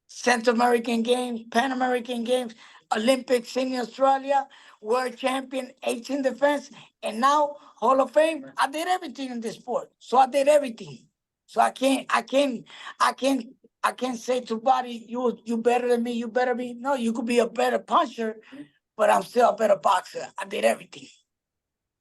Central American Games, Pan American Games, Olympics in Australia, World Champion, 18 defense, and now Hall of Fame. I did everything in this sport. So I did everything. So I can't say to body, you better than me, you better be. No, you could be a better puncher, but I'm still a better boxer. I did everything.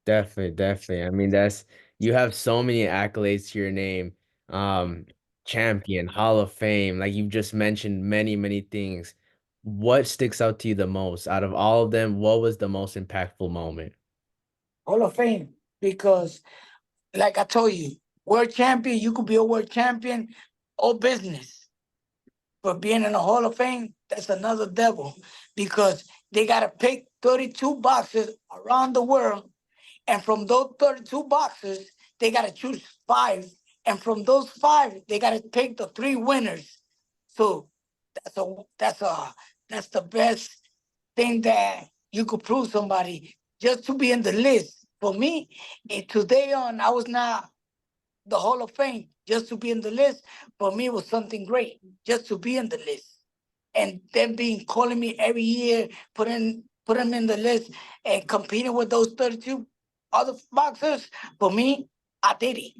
Definitely, definitely. I mean, that's you have so many accolades to your name. Um, Champion, Hall of Fame, like you've just mentioned many, many things. What sticks out to you the most out of all of them? What was the most impactful moment? Hall of Fame. Because like I told you, world champion, you could be a world champion or business. But being in the Hall of Fame, that's another devil because they got to pick 32 boxers around the world. And from those 32 boxers, they got to choose five. And from those five, they got to pick the three winners. So that's the best thing that you could prove somebody just to be in the list. For me, today on, I was not the Hall of Fame just to be in the list. For me, was something great just to be in the list. And them being calling me every year, put them in the list and competing with those 32 other boxers. For me, I did it.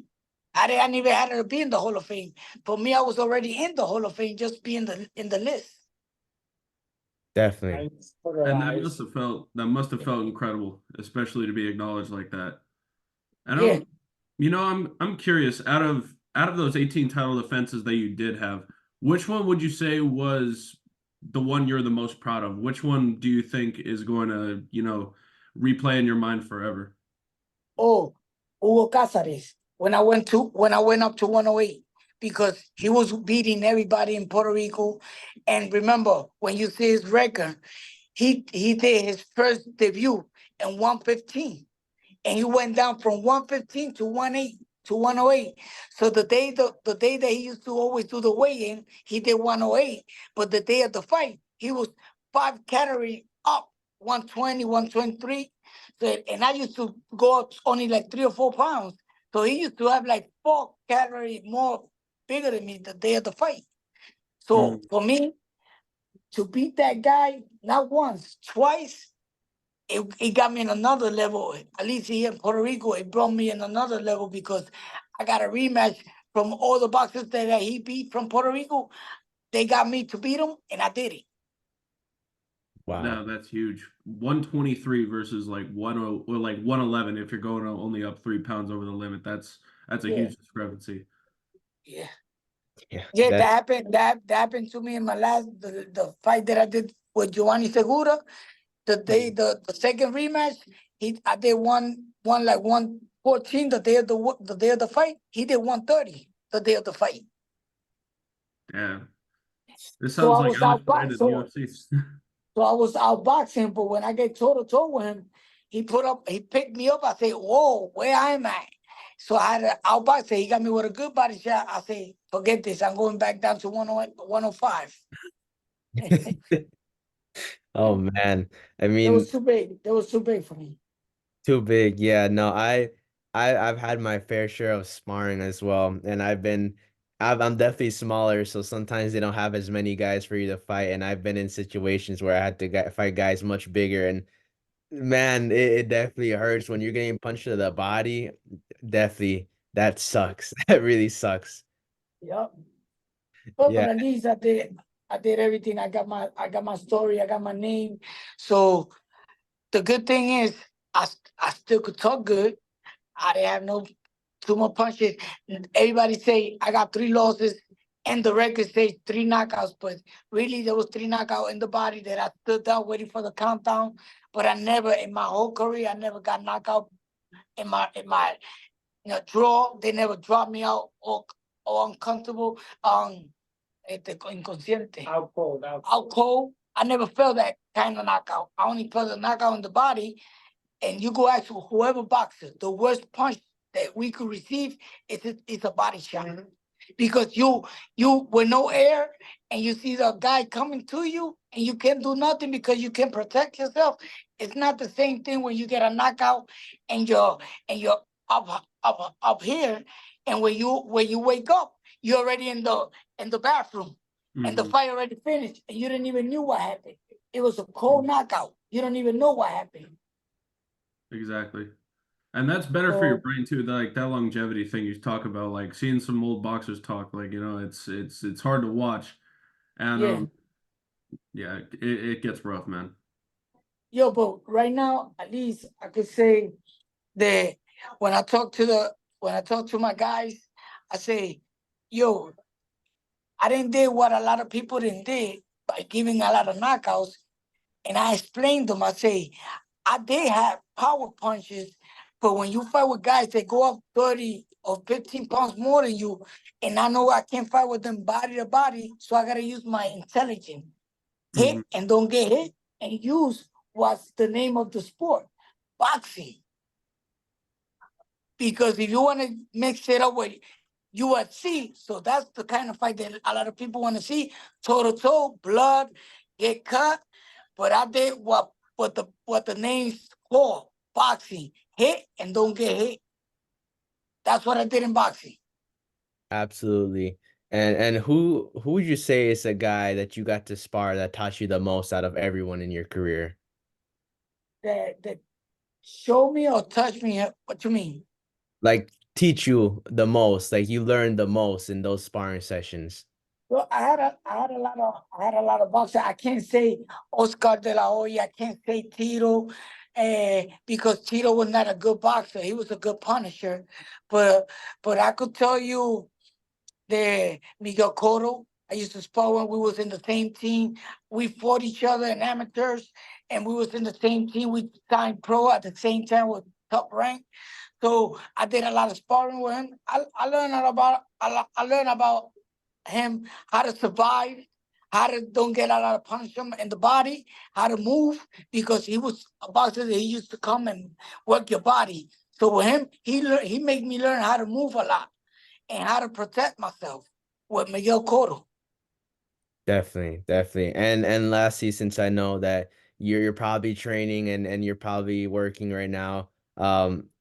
I didn't even have to be in the Hall of Fame. For me, I was already in the Hall of Fame, just being in the list. Definitely. And that must have felt incredible, especially to be acknowledged like that. And Yeah. I'm curious, out of those 18 title defenses that you did have, which one would you say was the one you're the most proud of? Which one do you think is going to, replay in your mind forever? Oh, Hugo Cáceres. When I went up to 108, because he was beating everybody in Puerto Rico. And remember, when you see his record, he did his first debut in 115. And he went down from 115 to 108. So the day that he used to always do the weigh-in, he did 108. But the day of the fight, he was 5 calories up, 120, 123. So, and I used to go up only like 3 or 4 pounds. So he used to have like 4 calories more bigger than me the day of the fight. So for me to beat that guy, not once, twice, it got me in another level. At least here in Puerto Rico, it brought me in another level because I got a rematch from all the boxers that he beat from Puerto Rico. They got me to beat him, and I did it. Wow. No, that's huge. 123 versus like 10 or like 111 if you're going only up 3 pounds over the limit. That's a Yeah. huge discrepancy. Yeah. Yeah, Yeah, that that's happened. That happened to me in my last the fight that I did with Giovanni Segura. The second rematch, I did one like 114 the day of the day of the fight. He did 130 the day of the fight. Yeah. This So sounds I like was I should fight outboxed. in the UFC. So I was outboxing, but when I get toe to toe with him, he picked me up. I say, "Whoa, where I'm at?" So I had to outbox. He got me with a good body shot. I say, "Forget this. I'm going back down to 105." oh man. I It was mean, too big. It was too big for me. too big. Yeah, no, I've had my fair share of sparring as well, and I'm definitely smaller, so sometimes they don't have as many guys for you to fight, and I've been in situations where I had to fight guys much bigger, and man, it definitely hurts when you're getting punched to the body. Definitely, that sucks. That really sucks. Yep. But Yeah, at least I did everything. I got my story. I got my name. So the good thing is I still could talk good. I didn't have no two more punches. Everybody say I got 3 losses, and the record says 3 knockouts. But really, there was 3 knockouts in the body that I stood down waiting for the countdown. But I never, in my whole career, I never got knocked out in my draw. They never dropped me out or uncomfortable. Inconsciente. Out cold. Out cold. I never felt that kind of knockout. I only felt a knockout in the body. And you go ask whoever boxer, the worst punch that we could receive is a body shot. Because you with no air and you see the guy coming to you and you can't do nothing because you can't protect yourself. It's not the same thing when you get a knockout and you're up here, and when you wake up, you're already in the bathroom and the Mhm. fight already finished and you didn't even know what happened. It was a cold knockout. You don't even know what happened. Exactly. And that's better for your So brain too. Like that longevity thing you talk about, like seeing some old boxers talk, like it's hard to watch. And yeah. yeah, it gets rough, man. Yo, but right now, at least I could say that when I talk to my guys, I say, yo, I didn't do what a lot of people didn't do by giving a lot of knockouts. And I explained them, I say, I did have power punches, but when you fight with guys that go up 30 or 15 pounds more than you, and I know I can't fight with them body to body, so I gotta use my intelligence. Hit Hmm. and don't get hit, and use what's the name of the sport, boxing. Because if you want to mix it up with UFC, so that's the kind of fight that a lot of people want to see, toe to toe, blood, get cut. But I did what the name's called, boxing, hit and don't get hit. That's what I did in boxing. absolutely. And who would you say is a guy that you got to spar that taught you the most out of everyone in your career? That show me or touch me. What you mean? Like teach you the most, like you learned the most in those sparring sessions. Well, I had a lot of boxers. I can't say Oscar de la Hoya. I can't say Tito, because Tito was not a good boxer. He was a good punisher, but I could tell you the Miguel Cotto. I used to spar when we was in the same team. We fought each other in amateurs, and we was in the same team. We signed pro at the same time with top rank. So I did a lot of sparring with him. I learned I learned about him how to survive, how to don't get a lot of punishment in the body, how to move, because he was a boxer that he used to come and work your body. So with him, he made me learn how to move a lot and how to protect myself with Miguel Cotto. Definitely, definitely. And lastly, since I know that you're probably training and you're probably working right now,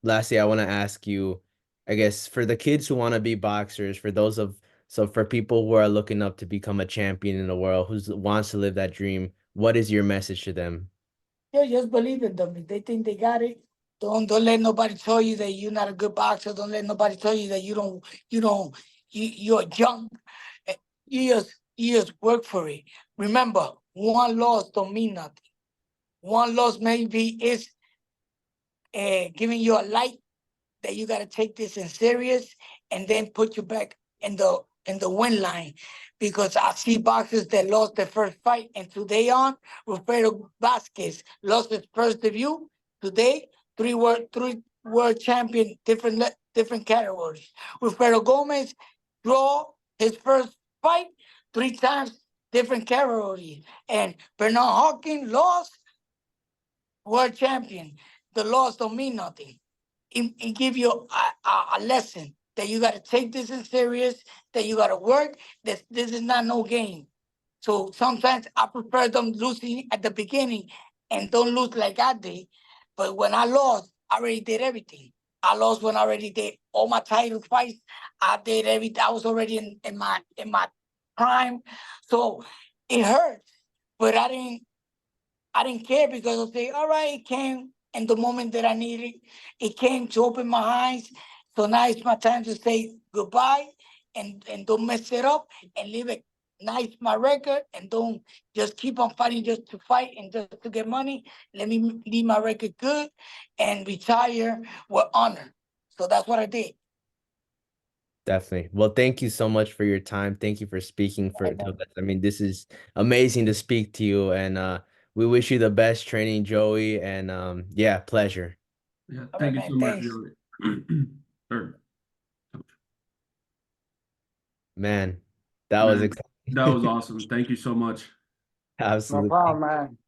lastly, I want to ask you, I guess for the kids who want to be boxers, for those of So for people who are looking up to become a champion in the world, who wants to live that dream, what is your message to them? Yeah, just believe in them. If they think they got it, don't let nobody tell you that you're not a good boxer. Don't let nobody tell you that you're junk. Eh, You just work for it. Remember, one loss don't mean nothing. One loss maybe is giving you a light that you got to take this in serious and then put you back in the win line, because I see boxers that lost their first fight and today on, Roberto Vasquez lost his first debut. Today, three world champion, different categories. Roberto Gomez draw his first fight 3 times, different category, and Bernard Hawkins lost, world champion. The loss don't mean nothing. It give you a lesson that you got to take this in serious, that you got to work, that this is not no game. So sometimes I prefer them losing at the beginning and don't lose like I did. But when I lost, I already did everything. I lost when I already did all my title fights. I did everything. I was already in my prime. So it hurts. But I didn't care, because I say, all right, it came in the moment that I needed. It came to open my eyes. So now it's my time to say goodbye and don't mess it up and leave it nice, my record, and don't just keep on fighting just to fight and just to get money. Let me leave my record good and retire with honor. So that's what I did. Definitely. Well, thank you so much for your time. Thank you for speaking to us. I mean, this is amazing to speak to you, and we wish you the best training, Joey. And yeah, pleasure. Yeah, All thank right, you man. so much, Thanks. Joey. Or, Man, that was man, that was exciting. awesome. Thank you so much. No Absolutely. problem, man.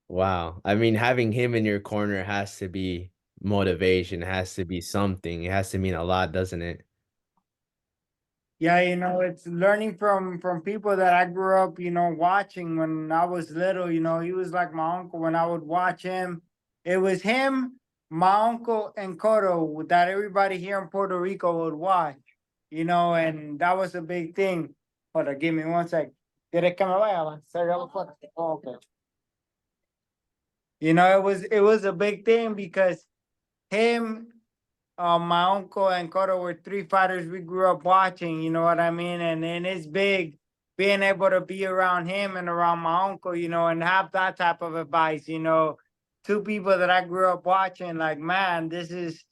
Wow. I mean, having him in your corner has to be motivation, has to be something. It has to mean a lot, doesn't it? Yeah, it's learning from people that I grew up, watching when I was little. He was like my uncle when I would watch him. It was him, my uncle, and Coro that everybody here in Puerto Rico would watch. And that was a big thing. Hold on, give me one sec. ¿Quieres que me vaya? Va? Salgamos fuera. Oh, okay. It was a big thing because him, my uncle and Cotto were three fighters we grew up watching, you know what I mean? And it's big being able to be around him and around my uncle, and have that type of advice, two people that I grew up watching, like, man, this is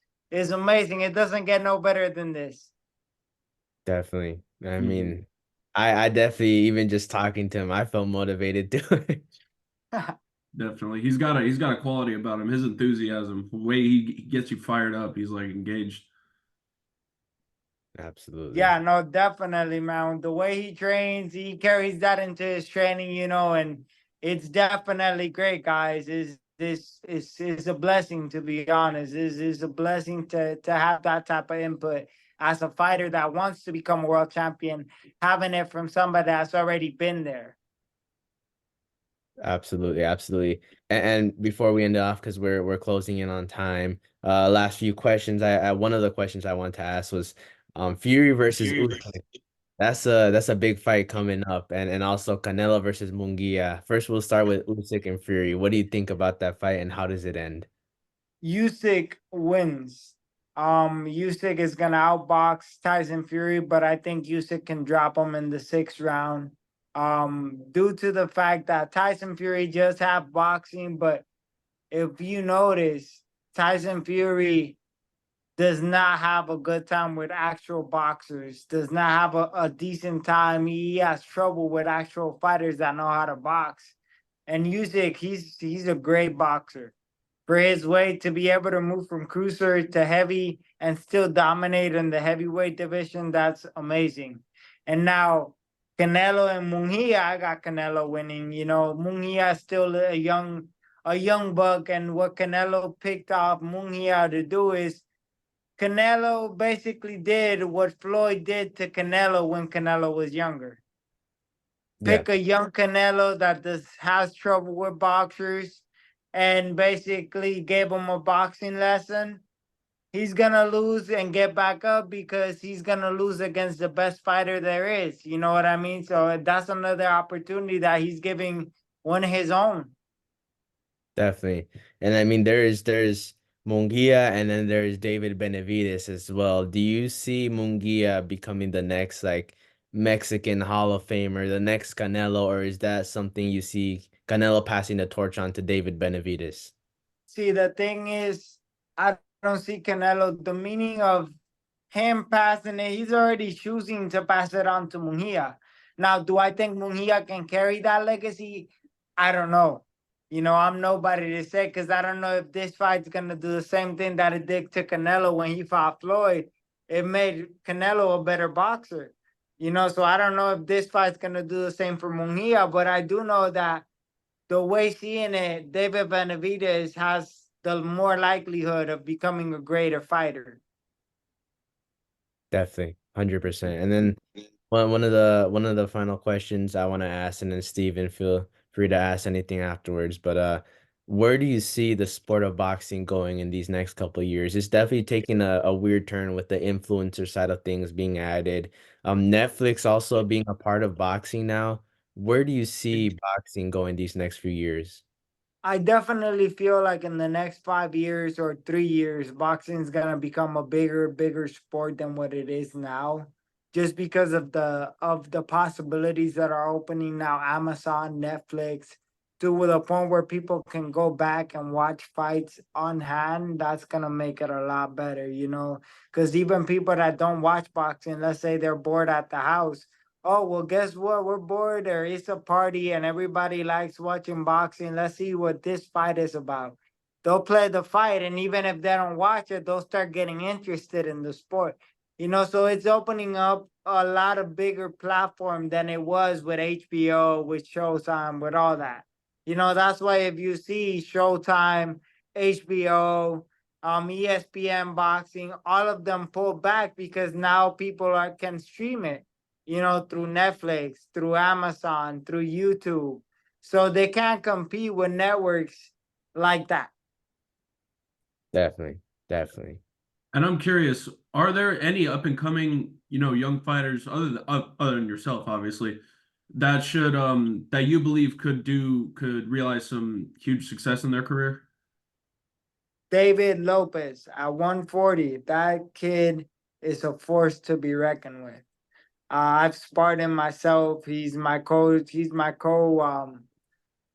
amazing. It doesn't get no better than this. Definitely. I Mhm. mean, I definitely, even just talking to him, I felt motivated to Definitely. He's got a quality about him. His enthusiasm, the way he gets you fired up. He's like engaged. Absolutely. Yeah, no, definitely, man. The way he trains, he carries that into his training, and it's definitely great, guys. Is a blessing, to be honest. Is a blessing to have that type of input as a fighter that wants to become a world champion, having it from somebody that's already been there. Absolutely, absolutely. And before we end off, because we're closing in on time, last few questions. I one of the questions I wanted to ask was, Fury versus Usyk. That's a big fight coming up, and also Canelo versus Munguia. First, we'll start with Usyk and Fury. What do you think about that fight, and how does it end? Usyk wins. Usyk is gonna outbox Tyson Fury, but I think Usyk can drop him in the 6th round. Due to the fact that Tyson Fury just have boxing, but if you notice, Tyson Fury does not have a good time with actual boxers, does not have a decent time. He has trouble with actual fighters that know how to box. And Usyk, he's a great boxer. For his weight to be able to move from cruiser to heavy and still dominate in the heavyweight division, that's amazing. And now Canelo and Munguia, I got Canelo winning. Munguia is still a young buck, and what Canelo picked off Munguia to do is Canelo basically did what Floyd did to Canelo when Canelo was younger. Yeah, Pick a young Canelo that has trouble with boxers and basically gave him a boxing lesson. he's gonna lose and get back up because he's gonna lose against the best fighter there is. You know what I mean? So that's another opportunity that he's giving one of his own. Definitely. And I mean, there's Munguia and then there's David Benavides as well. Do you see Munguia becoming the next like Mexican Hall of Famer, the next Canelo, or is that something you see Canelo passing the torch on to David Benavides? See, the thing is, I don't see Canelo. The meaning of him passing it, he's already choosing to pass it on to Munguia. Now, do I think Munguia can carry that legacy? I don't know. You know, I'm nobody to say because I don't know if this fight's gonna do the same thing that it did to Canelo when he fought Floyd. It made Canelo a better boxer. You know, so I don't know if this fight's gonna do the same for Munguia, but I do know that the way seeing it, David Benavides has the more likelihood of becoming a greater fighter. Definitely, 100%. And then one of the final questions I want to ask, and then Steven, feel free to ask anything afterwards. But where do you see the sport of boxing going in these next couple of years? It's definitely taking a weird turn with the influencer side of things being added. Netflix also being a part of boxing now. Where do you see boxing going these next few years? I definitely feel like in the next 5 years or 3 years, boxing is gonna become a bigger sport than what it is now. Just because of the possibilities that are opening now, Amazon, Netflix, to the point where people can go back and watch fights on hand, that's gonna make it a lot better, you know. Because even people that don't watch boxing, let's say they're bored at the house, oh, well, guess what? We're bored. There is a party and everybody likes watching boxing. Let's see what this fight is about. They'll play the fight, and even if they don't watch it, they'll start getting interested in the sport. You know, so it's opening up a lot of bigger platform than it was with HBO, with Showtime, with all that. You know, that's why if you see Showtime, HBO, ESPN boxing, all of them pull back because now people can stream it, you know, through Netflix, through Amazon, through YouTube. So they can't compete with networks like that. Definitely, definitely. And I'm curious, are there any up and coming, young fighters other than yourself, obviously, that should that you believe could realize some huge success in their career? David Lopez at 140, that kid is a force to be reckoned with. I've sparred him myself. He's my coach. He's my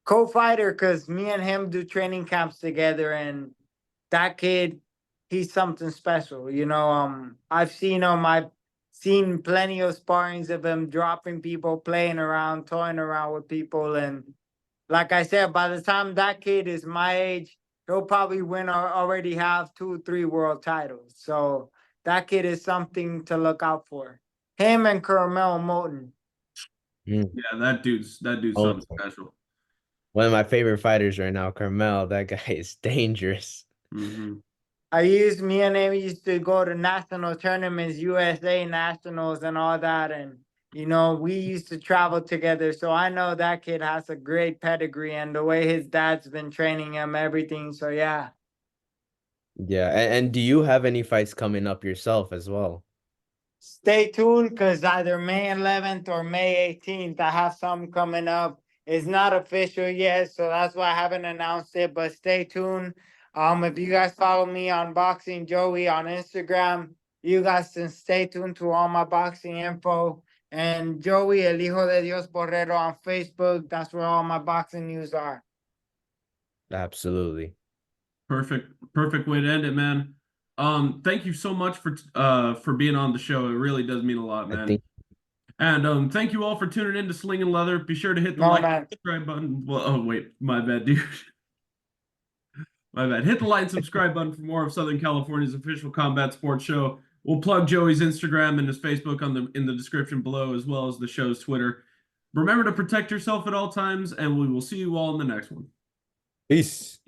co-fighter because me and him do training camps together, and that kid, he's something special. You know, I've seen him. I've seen plenty of sparrings of him dropping people, playing around, toying around with people, and like I said, by the time that kid is my age, he'll probably win or already have 2, 3 world titles. So that kid is something to look out for. Him and Carmel Moulton. Mm. Yeah, that dude's Oh, something special. one of my favorite fighters right now, Carmel. That guy is dangerous. Hmm. Me and him used to go to national tournaments, USA nationals and all that. And, you know, we used to travel together. So I know that kid has a great pedigree and the way his dad's been training him, everything. So yeah. Yeah, and do you have any fights coming up yourself as well? Stay tuned because either May 11th or May 18th, I have some coming up. It's not official yet, so that's why I haven't announced it, but stay tuned. If you guys follow me on Boxing Joey on Instagram, you guys can stay tuned to all my boxing info. And Joey, El Hijo de Dios Borrero on Facebook, that's where all my boxing news are. Absolutely. Perfect way to end it, man. Thank you so much for being on the show. It really does mean a lot, I man. think And thank you all for tuning in to Slingin Leather. Be sure to hit the No, like and man. subscribe button. Well, oh wait, my bad, dude. My bad. Hit the like and subscribe button for more of Southern California's official combat sports show. We'll plug Joey's Instagram and his Facebook in the description below, as well as the show's Twitter. Remember to protect yourself at all times, and we will see you all in the next one. peace.